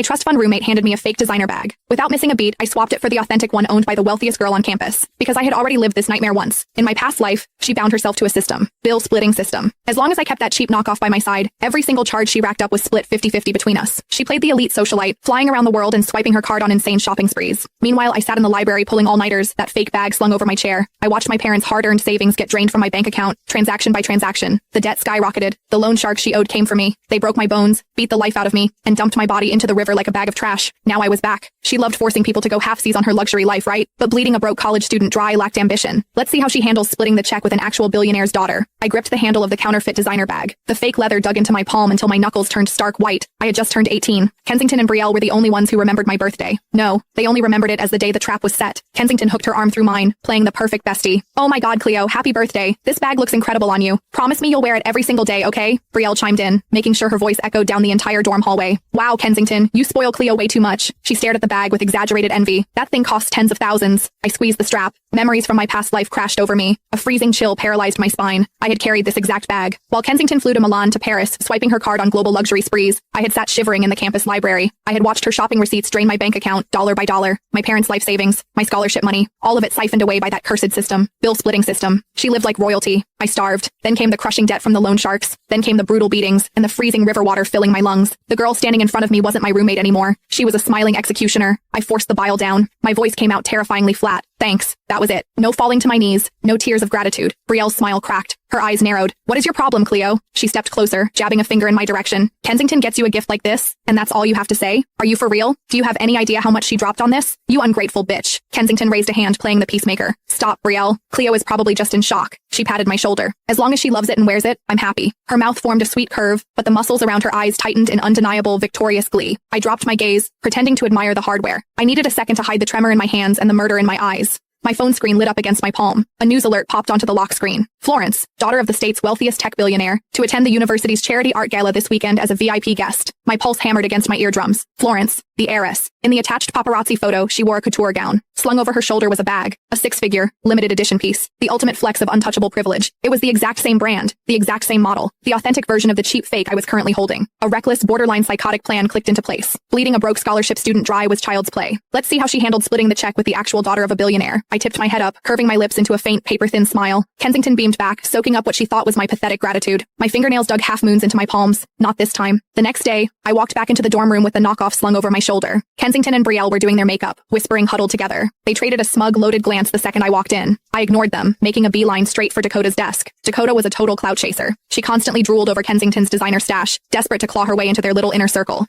My trust fund roommate handed me a fake designer bag. Without missing a beat, I swapped it for the authentic one owned by the wealthiest girl on campus, because I had already lived this nightmare once. In my past life, she bound herself to a system. Bill-splitting system. As long as I kept that cheap knockoff by my side, every single charge she racked up was split 50-50 between us. She played the elite socialite, flying around the world and swiping her card on insane shopping sprees. Meanwhile, I sat in the library pulling all-nighters, that fake bag slung over my chair. I watched my parents' hard-earned savings get drained from my bank account, transaction by transaction. The debt skyrocketed. The loan shark she owed came for me. They broke my bones, beat the life out of me, and dumped my body into the river like a bag of trash. Now I was back. She loved forcing people to go halfsies on her luxury life, right? But bleeding a broke college student dry lacked ambition. Let's see how she handles splitting the check with an actual billionaire's daughter. I gripped the handle of the counterfeit designer bag. The fake leather dug into my palm until my knuckles turned stark white. I had just turned 18. Kensington and Brielle were the only ones who remembered my birthday. No, they only remembered it as the day the trap was set. Kensington hooked her arm through mine, playing the perfect bestie. Oh my god, Cleo, happy birthday. This bag looks incredible on you. Promise me you'll wear it every single day, okay? Brielle chimed in, making sure her voice echoed down the entire dorm hallway. Wow, Kensington, you spoil Cleo way too much. She stared at the bag with exaggerated envy. That thing costs tens of thousands. I squeezed the strap. Memories from my past life crashed over me. A freezing chill paralyzed my spine. I had carried this exact bag. While Kensington flew to Milan to Paris, swiping her card on global luxury sprees, I had sat shivering in the campus library. I had watched her shopping receipts drain my bank account, dollar by dollar. My parents' life savings, my scholarship money, all of it siphoned away by that cursed system. Bill-splitting system. She lived like royalty. I starved. Then came the crushing debt from the loan sharks. Then came the brutal beatings, and the freezing river water filling my lungs. The girl standing in front of me wasn't my roommate anymore. She was a smiling executioner. I forced the bile down. My voice came out terrifyingly flat. Thanks. That was it. No falling to my knees. No tears of gratitude. Brielle's smile cracked. Her eyes narrowed. What is your problem, Cleo? She stepped closer, jabbing a finger in my direction. Kensington gets you a gift like this, and that's all you have to say? Are you for real? Do you have any idea how much she dropped on this? You ungrateful bitch. Kensington raised a hand, playing the peacemaker. Stop, Brielle. Cleo is probably just in shock. She patted my shoulder. As long as she loves it and wears it, I'm happy. Her mouth formed a sweet curve, but the muscles around her eyes tightened in undeniable, victorious glee. I dropped my gaze, pretending to admire the hardware. I needed a second to hide the tremor in my hands and the murder in my eyes. My phone screen lit up against my palm. A news alert popped onto the lock screen. Florence, daughter of the state's wealthiest tech billionaire, to attend the university's charity art gala this weekend as a VIP guest. My pulse hammered against my eardrums. Florence, the heiress. In the attached paparazzi photo, she wore a couture gown. Slung over her shoulder was a bag, a six-figure, limited edition piece, the ultimate flex of untouchable privilege. It was the exact same brand, the exact same model, the authentic version of the cheap fake I was currently holding. A reckless, borderline psychotic plan clicked into place. Bleeding a broke scholarship student dry was child's play. Let's see how she handled splitting the check with the actual daughter of a billionaire. I tipped my head up, curving my lips into a faint, paper-thin smile. Kensington beamed back, soaking up what she thought was my pathetic gratitude. My fingernails dug half-moons into my palms. Not this time. The next day, I walked back into the dorm room with the knockoff slung over my shoulder. Kensington and Brielle were doing their makeup, whispering huddled together. They traded a smug, loaded glance the second I walked in. I ignored them, making a beeline straight for Dakota's desk. Dakota was a total clout chaser. She constantly drooled over Kensington's designer stash, desperate to claw her way into their little inner circle.